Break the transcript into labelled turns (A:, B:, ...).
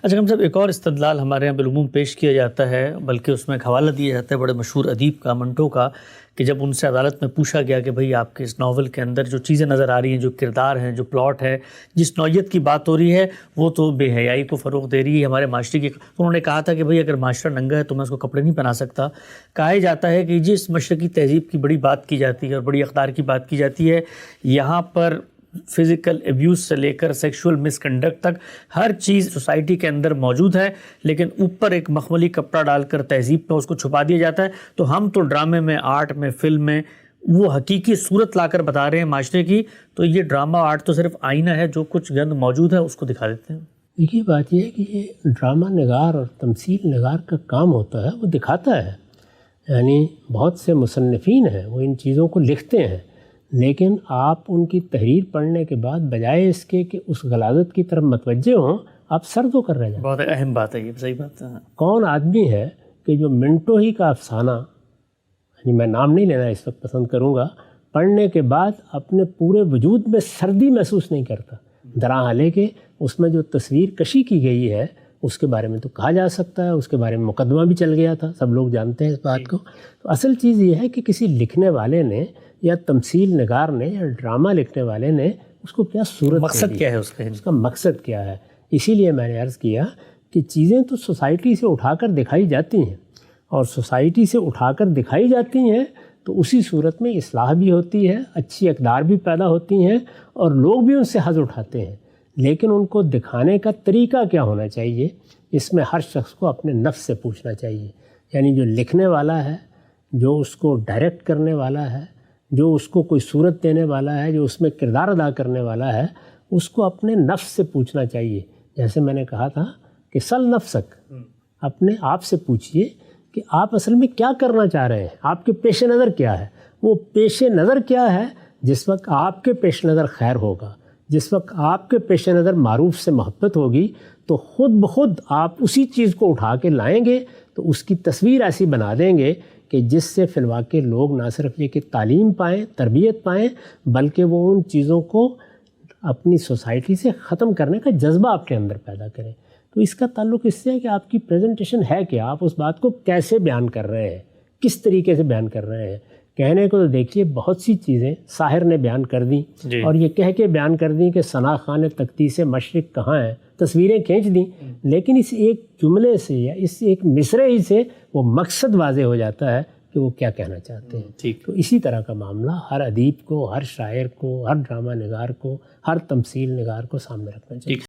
A: اچھا ہم صاحب، ایک اور استدلال ہمارے یہاں بالعموم پیش کیا جاتا ہے، بلکہ اس میں ایک حوالہ دیا جاتا ہے بڑے مشہور ادیب کا، منٹو کا، کہ جب ان سے عدالت میں پوچھا گیا کہ بھئی آپ کے اس ناول کے اندر جو چیزیں نظر آ رہی ہیں، جو کردار ہیں، جو پلاٹ ہے، جس نوعیت کی بات ہو رہی ہے، وہ تو بے حیائی کو فروغ دے رہی ہے ہمارے معاشرے کی. انہوں نے کہا تھا کہ بھئی اگر معاشرہ ننگا ہے تو میں اس کو کپڑے نہیں پہنا سکتا. کہا جاتا ہے کہ جس مشرقی تہذیب کی بڑی بات کی جاتی ہے اور بڑی اقدار کی بات کی جاتی ہے، یہاں پر فزیکل ایبیوز سے لے کر سیکشول مس کنڈکٹ تک ہر چیز سوسائٹی کے اندر موجود ہے، لیکن اوپر ایک مخملی کپڑا ڈال کر تہذیب پہ اس کو چھپا دیا جاتا ہے. تو ہم تو ڈرامے میں، آرٹ میں، فلم میں وہ حقیقی صورت لا کر بتا رہے ہیں معاشرے کی، تو یہ ڈرامہ آرٹ تو صرف آئینہ ہے، جو کچھ گند موجود ہے اس کو دکھا دیتے ہیں.
B: دیکھیے بات یہ ہے کہ یہ ڈرامہ نگار اور تمثیل نگار کا کام ہوتا ہے، وہ دکھاتا ہے. یعنی بہت سے مصنفین ہیں وہ ان چیزوں کو لکھتے ہیں، لیکن آپ ان کی تحریر پڑھنے کے بعد بجائے اس کے کہ اس غلاظت کی طرف متوجہ ہوں، آپ سر دھو کر رہ جائیں.
A: بہت اہم بات ہے یہ، صحیح بات ہے.
B: کون آدمی ہے کہ جو منٹو ہی کا افسانہ، یعنی میں نام نہیں لینا اس وقت پسند کروں گا، پڑھنے کے بعد اپنے پورے وجود میں سردی محسوس نہیں کرتا؟ دراحالے کہ اس میں جو تصویر کشی کی گئی ہے اس کے بارے میں تو کہا جا سکتا ہے، اس کے بارے میں مقدمہ بھی چل گیا تھا، سب لوگ جانتے ہیں اس بات کو. تو اصل چیز یہ ہے کہ کسی لکھنے والے نے یا تمثیل نگار نے یا ڈرامہ لکھنے والے نے اس کو کیا صورت،
A: مقصد کیا ہے
B: اس کا مقصد کیا ہے. اسی لیے میں نے عرض کیا کہ چیزیں تو سوسائٹی سے اٹھا کر دکھائی جاتی ہیں، اور سوسائٹی سے اٹھا کر دکھائی جاتی ہیں تو اسی صورت میں اصلاح بھی ہوتی ہے، اچھی اقدار بھی پیدا ہوتی ہیں، اور لوگ بھی ان سے حظ اٹھاتے ہیں. لیکن ان کو دکھانے کا طریقہ کیا ہونا چاہیے، اس میں ہر شخص کو اپنے نفس سے پوچھنا چاہیے. یعنی جو لکھنے والا ہے، جو اس کو ڈائریکٹ کرنے والا ہے، جو اس کو کوئی صورت دینے والا ہے، جو اس میں کردار ادا کرنے والا ہے، اس کو اپنے نفس سے پوچھنا چاہیے. جیسے میں نے کہا تھا کہ سل نفسک، اپنے آپ سے پوچھئے کہ آپ اصل میں کیا کرنا چاہ رہے ہیں، آپ کے پیش نظر کیا ہے. وہ پیش نظر کیا ہے؟ جس وقت آپ کے پیش نظر خیر ہوگا، جس وقت آپ کے پیش نظر معروف سے محبت ہوگی، تو خود بخود آپ اسی چیز کو اٹھا کے لائیں گے، تو اس کی تصویر ایسی بنا دیں گے کہ جس سے فی الواقع لوگ نہ صرف یہ کہ تعلیم پائیں، تربیت پائیں، بلکہ وہ ان چیزوں کو اپنی سوسائٹی سے ختم کرنے کا جذبہ آپ کے اندر پیدا کریں. تو اس کا تعلق اس سے ہے کہ آپ کی پریزنٹیشن ہے کہ آپ اس بات کو کیسے بیان کر رہے ہیں، کس طریقے سے بیان کر رہے ہیں. کہنے کو تو دیکھیے بہت سی چیزیں ساحر نے بیان کر دیں، اور یہ کہہ کے بیان کر دیں کہ ثنا خان تختی سے مشرق کہاں ہے، تصویریں کھینچ دیں، لیکن اس ایک جملے سے یا اس ایک مصرعے ہی سے وہ مقصد واضح ہو جاتا ہے کہ وہ کیا کہنا چاہتے ہیں. تو اسی طرح کا معاملہ ہر ادیب کو، ہر شاعر کو، ہر ڈرامہ نگار کو، ہر تمثیل نگار کو سامنے رکھنا چاہیے.